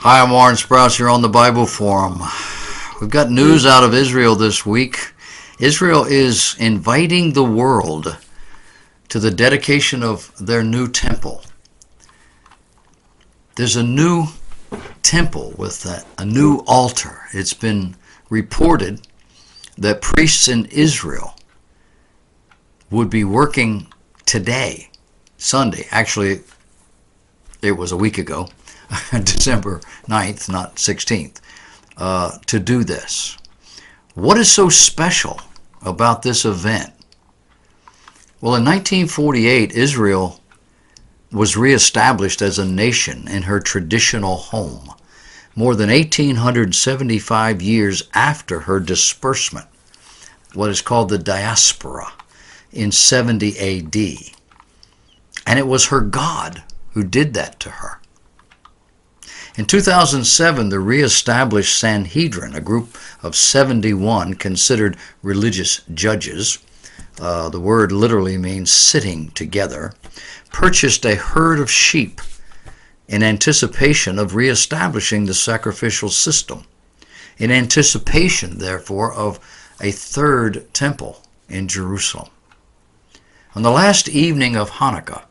Hi, I'm Warren Sprouse here on the Bible Forum. We've got news out of Israel this week. Israel is inviting the world to the dedication of their new temple. There's a new temple with a new altar. It's been reported that priests in Israel would be working today, Sunday. Actually, it was a week ago, December 9th, not 16th, to do this. What is so special about this event? Well, in 1948, Israel was reestablished as a nation in her traditional home, more than 1,875 years after her disbursement, what is called the diaspora, in 70 A.D. And it was her God who did that to her. In 2007, the reestablished Sanhedrin, a group of 71 considered religious judges, the word literally means sitting together, purchased a herd of sheep in anticipation of reestablishing the sacrificial system, in anticipation, therefore, of a third temple in Jerusalem. On the last evening of Hanukkah,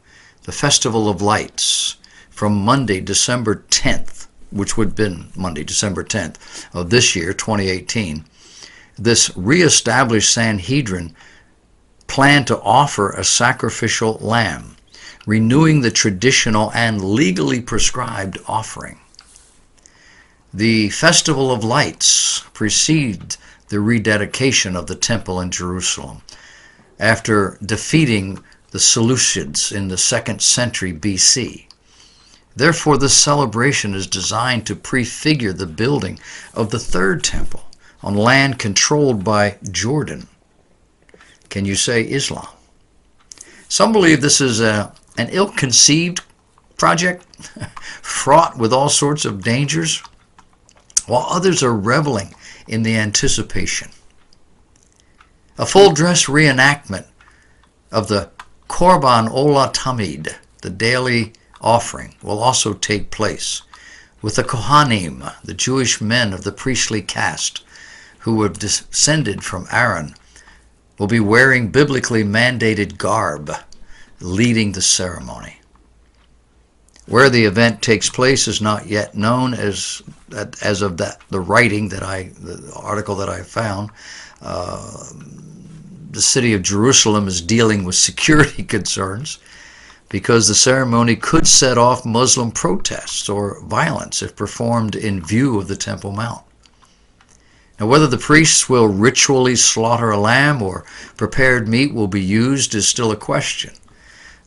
the Festival of Lights, from Monday, December 10th, which would have been Monday, December 10th of this year, 2018, this reestablished Sanhedrin planned to offer a sacrificial lamb, renewing the traditional and legally prescribed offering. The Festival of Lights preceded the rededication of the temple in Jerusalem after defeating the Seleucids in the 2nd century BC. Therefore, this celebration is designed to prefigure the building of the third temple on land controlled by Jordan. Can you say Islam? Some believe this is an ill-conceived project, fraught with all sorts of dangers, while others are reveling in the anticipation. A full-dress reenactment of the Korban Olah Tamid, the daily offering, will also take place, with the Kohanim, the Jewish men of the priestly caste who have descended from Aaron, will be wearing biblically mandated garb, leading the ceremony. Where the event takes place is not yet known as of the writing the article that I found. The city of Jerusalem is dealing with security concerns because the ceremony could set off Muslim protests or violence if performed in view of the Temple Mount. Now, whether the priests will ritually slaughter a lamb or prepared meat will be used is still a question,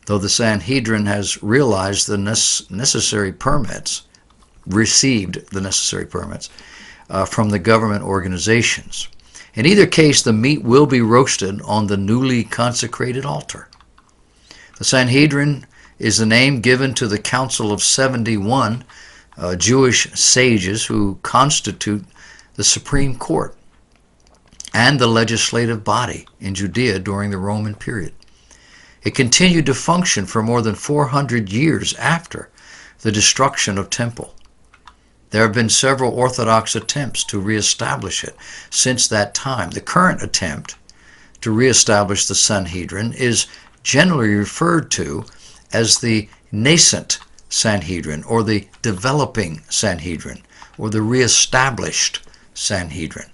though the Sanhedrin has realized the necessary permits, received the necessary permits from the government organizations. In either case, the meat will be roasted on the newly consecrated altar. The Sanhedrin is the name given to the Council of 71 Jewish sages who constitute the Supreme Court and the legislative body in Judea during the Roman period. It continued to function for more than 400 years after the destruction of Temple. There have been several Orthodox attempts to reestablish it since that time. The current attempt to reestablish the Sanhedrin is generally referred to as the nascent Sanhedrin, or the developing Sanhedrin, or the reestablished Sanhedrin.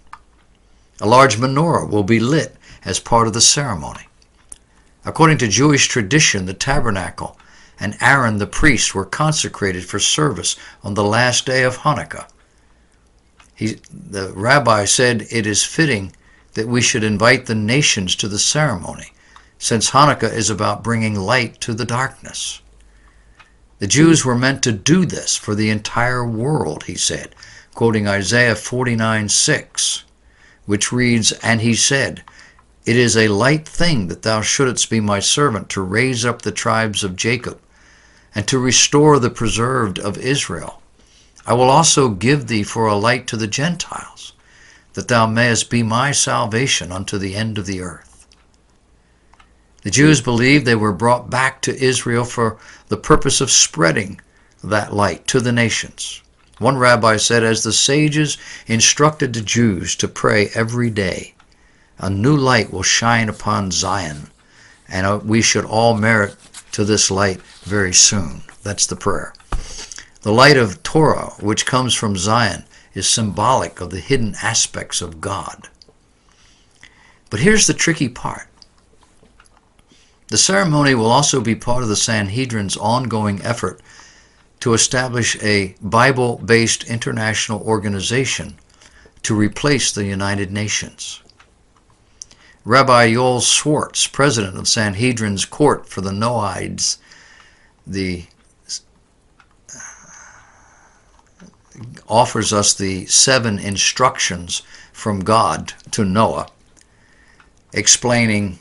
A large menorah will be lit as part of the ceremony. According to Jewish tradition, the tabernacle and Aaron the priest were consecrated for service on the last day of Hanukkah. The rabbi said it is fitting that we should invite the nations to the ceremony, since Hanukkah is about bringing light to the darkness. The Jews were meant to do this for the entire world, he said, quoting Isaiah 49:6, which reads, "And he said, It is a light thing that thou shouldest be my servant to raise up the tribes of Jacob, and to restore the preserved of Israel. I will also give thee for a light to the Gentiles, that thou mayest be my salvation unto the end of the earth." The Jews believed they were brought back to Israel for the purpose of spreading that light to the nations. One rabbi said, as the sages instructed the Jews to pray every day, a new light will shine upon Zion, and we should all merit to this light very soon. That's the prayer. The light of Torah, which comes from Zion, is symbolic of the hidden aspects of God. But here's the tricky part. The ceremony will also be part of the Sanhedrin's ongoing effort to establish a Bible-based international organization to replace the United Nations. Rabbi Yoel Schwartz, president of Sanhedrin's Court for the Noahides, offers us the 7 instructions from God to Noah, explaining: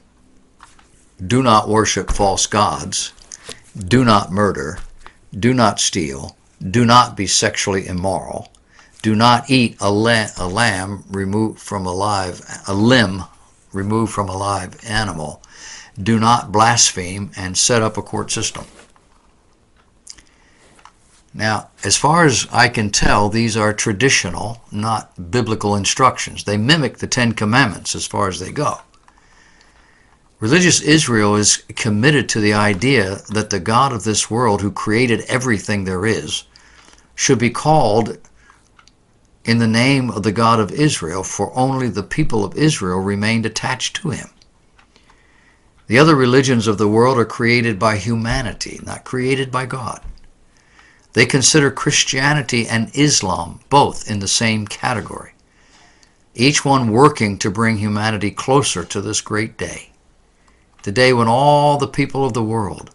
do not worship false gods, do not murder, do not steal, do not be sexually immoral, do not eat a limb removed from a live animal, do not blaspheme, and set up a court system. Now, as far as I can tell, these are traditional, not biblical instructions. They mimic the 10 Commandments as far as they go. Religious Israel is committed to the idea that the God of this world, who created everything there is, should be called in the name of the God of Israel, for only the people of Israel remained attached to him. The other religions of the world are created by humanity, not created by God. They consider Christianity and Islam both in the same category, each one working to bring humanity closer to this great day, the day when all the people of the world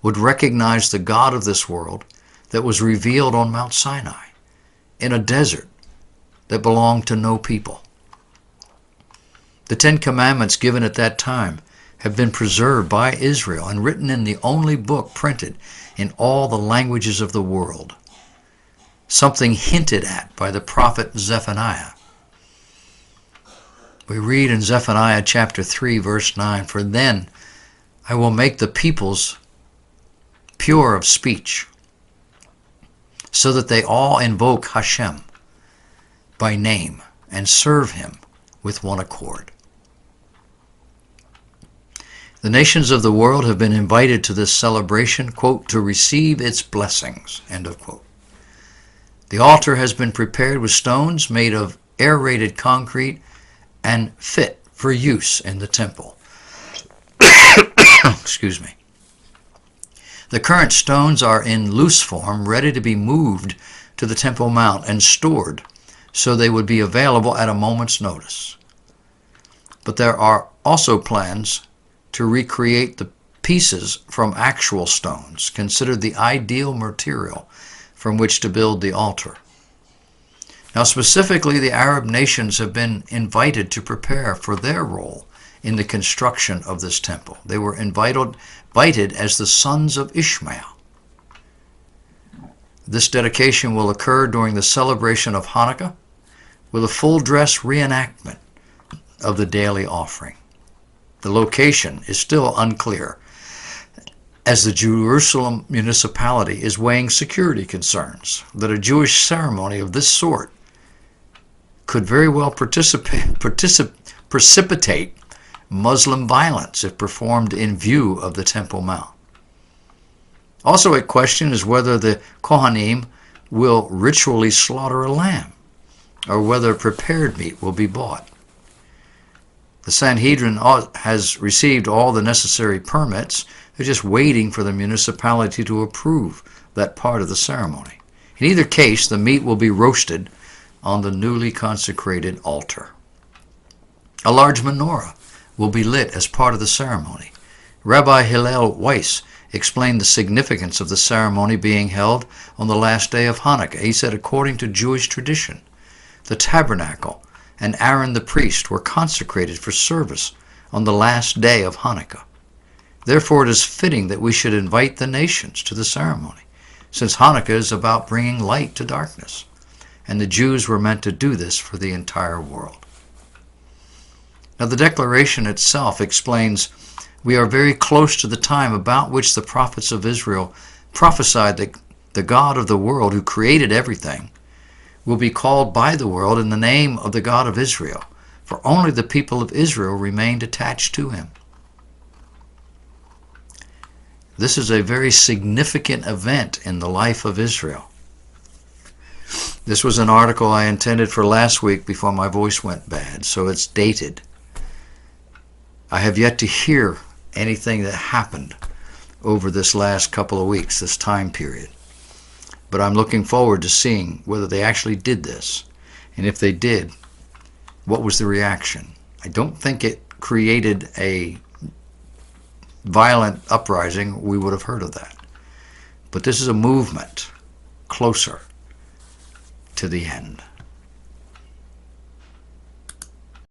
would recognize the God of this world that was revealed on Mount Sinai, in a desert that belonged to no people. The 10 Commandments given at that time have been preserved by Israel and written in the only book printed in all the languages of the world, something hinted at by the prophet Zephaniah. We read in Zephaniah chapter 3, verse 9, "For then I will make the peoples pure of speech, so that they all invoke Hashem by name and serve him with one accord." The nations of the world have been invited to this celebration, quote, "to receive its blessings," end of quote. The altar has been prepared with stones made of aerated concrete and fit for use in the temple. Excuse me. The current stones are in loose form, ready to be moved to the Temple Mount and stored so they would be available at a moment's notice. But there are also plans to recreate the pieces from actual stones, considered the ideal material from which to build the altar. Now, specifically, the Arab nations have been invited to prepare for their role in the construction of this temple. They were invited as the sons of Ishmael. This dedication will occur during the celebration of Hanukkah with a full-dress reenactment of the daily offering. The location is still unclear, as the Jerusalem municipality is weighing security concerns that a Jewish ceremony of this sort could very well precipitate Muslim violence if performed in view of the Temple Mount. Also at question is whether the Kohanim will ritually slaughter a lamb, or whether prepared meat will be bought. The Sanhedrin has received all the necessary permits. They're just waiting for the municipality to approve that part of the ceremony. In either case, the meat will be roasted on the newly consecrated altar. A large menorah will be lit as part of the ceremony. Rabbi Hillel Weiss explained the significance of the ceremony being held on the last day of Hanukkah. He said, according to Jewish tradition, the tabernacle and Aaron the priest were consecrated for service on the last day of Hanukkah. Therefore, it is fitting that we should invite the nations to the ceremony, since Hanukkah is about bringing light to darkness, and the Jews were meant to do this for the entire world. Now, the declaration itself explains, we are very close to the time about which the prophets of Israel prophesied that the God of the world, who created everything, will be called by the world in the name of the God of Israel, for only the people of Israel remained attached to him. This is a very significant event in the life of Israel. This was an article I intended for last week before my voice went bad, so it's dated. I have yet to hear anything that happened over this last couple of weeks, this time period. But I'm looking forward to seeing whether they actually did this. And if they did, what was the reaction? I don't think it created a violent uprising. We would have heard of that. But this is a movement closer to the end.